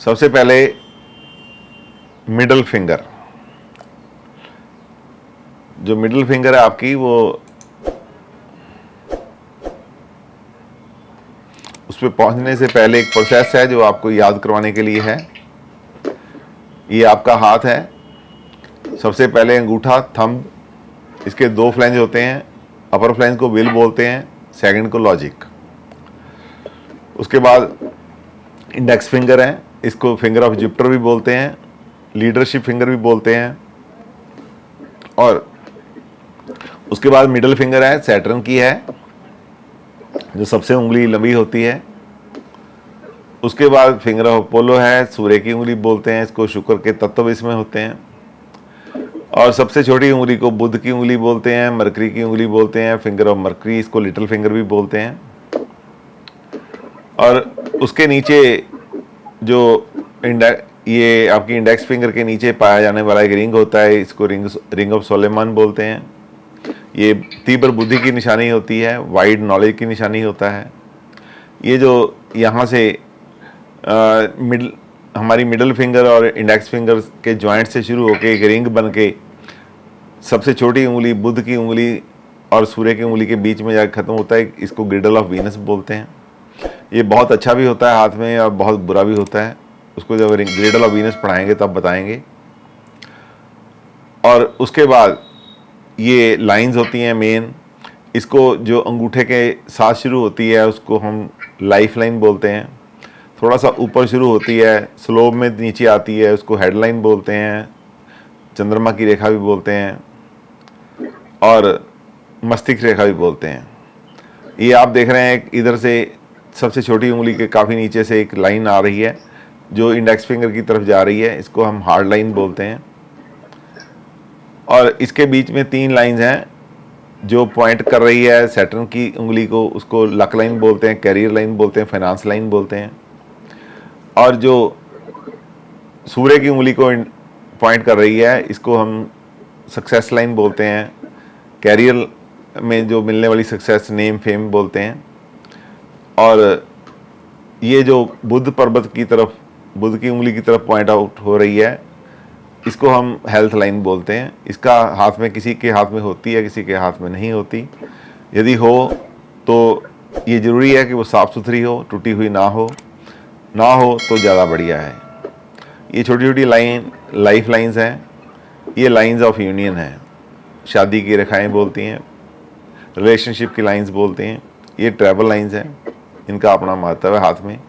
सबसे पहले middle finger, जो मिडल फिंगर है आपकी, वो उस पर पहुंचने से पहले एक प्रोसेस है जो आपको याद करवाने के लिए है। ये आपका हाथ है। सबसे पहले अंगूठा, थंब, इसके दो फ्लैंज होते हैं। अपर फ्लैंज को विल बोलते हैं, सेकंड को लॉजिक। उसके बाद इंडेक्स फिंगर है, इसको फिंगर ऑफ जुपिटर भी बोलते हैं, लीडरशिप फिंगर भी बोलते हैं। और उसके बाद मिडल फिंगर है, सैटर्न की है, जो सबसे उंगली लंबी होती है। उसके बाद फिंगर ऑफ अपोलो है, सूर्य की उंगली बोलते हैं, इसको शुक्र के तत्व इसमें होते हैं। और सबसे छोटी उंगली को बुध की उंगली बोलते हैं, मरकरी की उंगली बोलते हैं, फिंगर ऑफ मरकरी, इसको लिटिल फिंगर भी बोलते हैं। और उसके नीचे जो ये आपकी इंडेक्स फिंगर के नीचे पाया जाने वाला एक रिंग होता है, इसको रिंग ऑफ सोलेमान बोलते हैं। ये तीव्र बुद्धि की निशानी होती है, वाइड नॉलेज की निशानी होता है। ये जो यहाँ से हमारी मिडल फिंगर और इंडेक्स फिंगर के जॉइंट से शुरू होकर एक रिंग बन के सबसे छोटी उंगली बुध की उंगली और सूर्य की उंगली के बीच में जाकर खत्म होता है, इसको ग्रिडल ऑफ वीनस बोलते हैं। ये बहुत अच्छा भी होता है हाथ में और बहुत बुरा भी होता है, उसको जब ग्रिडल ऑफ वीनस पढ़ाएंगे तब बताएंगे। और उसके बाद ये लाइंस होती हैं मेन, इसको जो अंगूठे के साथ शुरू होती है उसको हम लाइफ लाइन बोलते हैं। थोड़ा सा ऊपर शुरू होती है, स्लोप में नीचे आती है, उसको हेडलाइन बोलते हैं, चंद्रमा की रेखा भी बोलते हैं और मस्तिष्क रेखा भी बोलते हैं। ये आप देख रहे हैं इधर से सबसे छोटी उंगली के काफ़ी नीचे से एक लाइन आ रही है जो इंडेक्स फिंगर की तरफ जा रही है, इसको हम हार्ड लाइन बोलते हैं। और इसके बीच में 3 लाइंस हैं जो पॉइंट कर रही है सैटर्न की उंगली को, उसको लक लाइन बोलते हैं, कैरियर लाइन बोलते हैं, फाइनेंस लाइन बोलते हैं। और जो सूर्य की उंगली को पॉइंट कर रही है इसको हम सक्सेस लाइन बोलते हैं, कैरियर में जो मिलने वाली सक्सेस, नेम, फेम बोलते हैं। और ये जो बुध पर्वत की तरफ, बुध की उंगली की तरफ पॉइंट आउट हो रही है, इसको हम हेल्थ लाइन बोलते हैं। इसका हाथ में, किसी के हाथ में होती है, किसी के हाथ में नहीं होती। यदि हो तो ये ज़रूरी है कि वो साफ़ सुथरी हो, टूटी हुई ना हो तो ज़्यादा बढ़िया है। ये छोटी छोटी लाइन लाइफ लाइंस हैं, ये लाइंस ऑफ यूनियन हैं, शादी की रेखाएं बोलती हैं, रिलेशनशिप की लाइंस बोलते हैं। ये ट्रैवल लाइंस हैं, इनका अपना महत्व है हाथ में।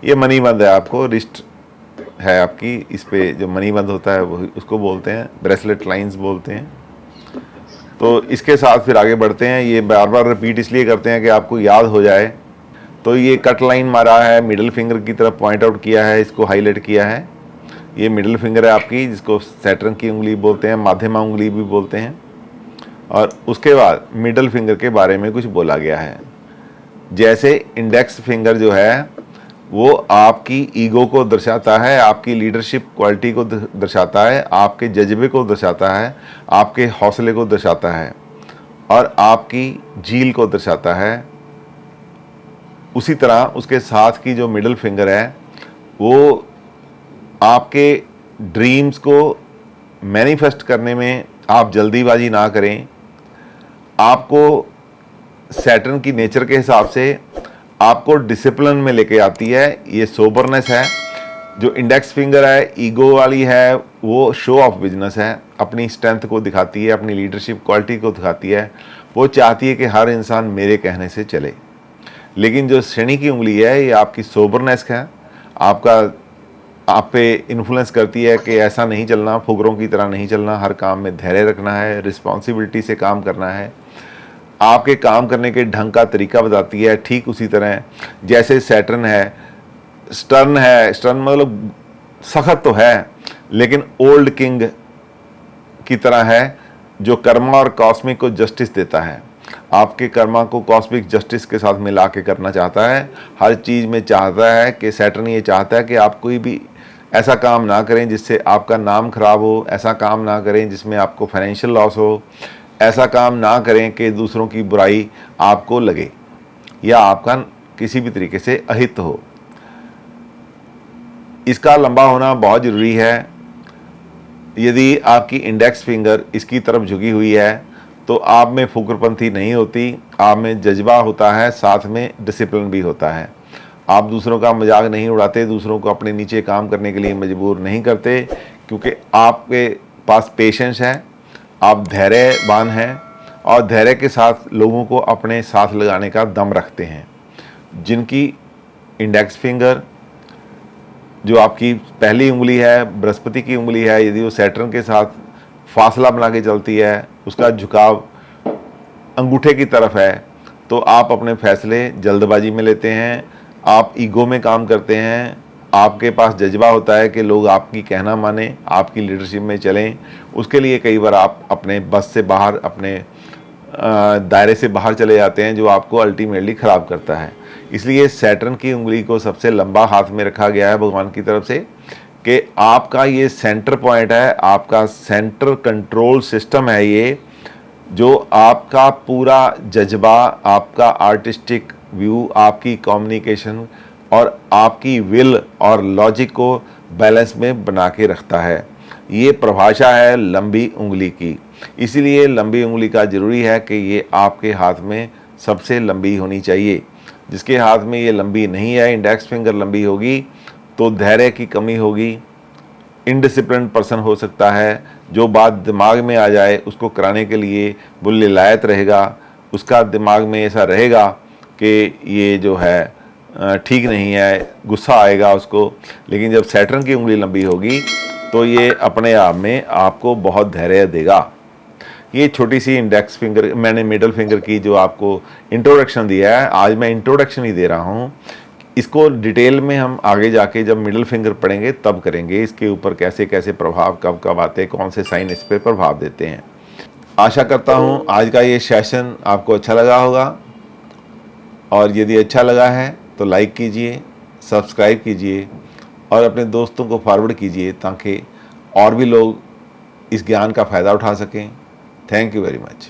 ये मनी बंद है, आपको रिस्ट है आपकी, इस पे जो मनी बंद होता है वो उसको बोलते हैं, ब्रेसलेट लाइंस बोलते हैं। तो इसके साथ फिर आगे बढ़ते हैं। ये बार बार रिपीट इसलिए करते हैं कि आपको याद हो जाए। तो ये कट लाइन मारा है, मिडिल फिंगर की तरफ पॉइंट आउट किया है, इसको हाईलाइट किया है। ये मिडिल फिंगर है आपकी, जिसको सैटर्न की उंगली बोलते हैं, माध्यमा उंगली भी बोलते हैं। और उसके बाद मिडिल फिंगर के बारे में कुछ बोला गया है। जैसे इंडेक्स फिंगर जो है वो आपकी ईगो को दर्शाता है, आपकी लीडरशिप क्वालिटी को दर्शाता है, आपके जज्बे को दर्शाता है, आपके हौसले को दर्शाता है और आपकी झील को दर्शाता है। उसी तरह उसके साथ की जो मिडिल फिंगर है वो आपके ड्रीम्स को मैनिफेस्ट करने में आप जल्दीबाजी ना करें। आपको सैटर्न की नेचर के हिसाब से आपको डिसिप्लिन में लेके आती है, ये सोबरनेस है। जो इंडेक्स फिंगर है, ईगो वाली है, वो शो ऑफ बिजनेस है, अपनी स्ट्रेंथ को दिखाती है, अपनी लीडरशिप क्वालिटी को दिखाती है। वो चाहती है कि हर इंसान मेरे कहने से चले। लेकिन जो शनि की उंगली है ये आपकी सोबरनेस है, आप पे इन्फ्लुएंस करती है कि ऐसा नहीं चलना, फुकरों की तरह नहीं चलना, हर काम में धैर्य रखना है, रिस्पॉन्सिबिलिटी से काम करना है। आपके काम करने के ढंग का तरीका बताती है। ठीक उसी तरह जैसे सैटर्न है, स्टर्न है, स्टर्न मतलब सख्त तो है लेकिन ओल्ड किंग की तरह है, जो कर्मा और कॉस्मिक को जस्टिस देता है। आपके कर्मा को कॉस्मिक जस्टिस के साथ मिला के करना चाहता है, हर चीज़ में चाहता है कि सैटर्न ये चाहता है कि आप कोई भी ऐसा काम ना करें जिससे आपका नाम खराब हो, ऐसा काम ना करें जिसमें आपको फाइनेंशियल लॉस हो, ऐसा काम ना करें कि दूसरों की बुराई आपको लगे या आपका किसी भी तरीके से अहित हो। इसका लंबा होना बहुत ज़रूरी है। यदि आपकी इंडेक्स फिंगर इसकी तरफ झुकी हुई है तो आप में फुकरपंथी नहीं होती, आप में जज्बा होता है, साथ में डिसिप्लिन भी होता है। आप दूसरों का मजाक नहीं उड़ाते, दूसरों को अपने नीचे काम करने के लिए मजबूर नहीं करते, क्योंकि आपके पास पेशेंस है, आप धैर्यवान हैं और धैर्य के साथ लोगों को अपने साथ लगाने का दम रखते हैं। जिनकी इंडेक्स फिंगर जो आपकी पहली उंगली है, बृहस्पति की उंगली है, यदि वो सैटर्न के साथ फासला बना के चलती है, उसका झुकाव अंगूठे की तरफ है, तो आप अपने फैसले जल्दबाजी में लेते हैं, आप ईगो में काम करते हैं, आपके पास जज्बा होता है कि लोग आपकी कहना माने, आपकी लीडरशिप में चलें। उसके लिए कई बार आप अपने बस से बाहर, अपने दायरे से बाहर चले जाते हैं, जो आपको अल्टीमेटली ख़राब करता है। इसलिए सैटर्न की उंगली को सबसे लंबा हाथ में रखा गया है भगवान की तरफ से कि आपका ये सेंटर पॉइंट है, आपका सेंटर कंट्रोल सिस्टम है ये, जो आपका पूरा जज्बा, आपका आर्टिस्टिक व्यू, आपकी कम्युनिकेशन और आपकी विल और लॉजिक को बैलेंस में बना के रखता है। ये परिभाषा है लंबी उंगली की। इसीलिए लंबी उंगली का ज़रूरी है कि ये आपके हाथ में सबसे लंबी होनी चाहिए। जिसके हाथ में ये लंबी नहीं है, इंडेक्स फिंगर लंबी होगी, तो धैर्य की कमी होगी, इनडिसिप्लिन पर्सन हो सकता है, जो बात दिमाग में आ जाए उसको कराने के लिए वो लिलायत रहेगा, उसका दिमाग में ऐसा रहेगा कि ये जो है ठीक नहीं है, गुस्सा आएगा उसको। लेकिन जब सैटर्न की उंगली लंबी होगी तो ये अपने आप में आपको बहुत धैर्य देगा। ये छोटी सी इंडेक्स फिंगर, मैंने मिडल फिंगर की जो आपको इंट्रोडक्शन दिया है, आज मैं इंट्रोडक्शन ही दे रहा हूँ। इसको डिटेल में हम आगे जाके जब मिडिल फिंगर पढ़ेंगे तब करेंगे, इसके ऊपर कैसे कैसे प्रभाव कब कब आते हैं, कौन से साइन इस पर प्रभाव देते हैं। आशा करता हूँ आज का ये सेशन आपको अच्छा लगा होगा, और यदि अच्छा लगा है तो लाइक कीजिए, सब्सक्राइब कीजिए और अपने दोस्तों को फॉरवर्ड कीजिए, ताकि और भी लोग इस ज्ञान का फ़ायदा उठा सकें। Thank you very much.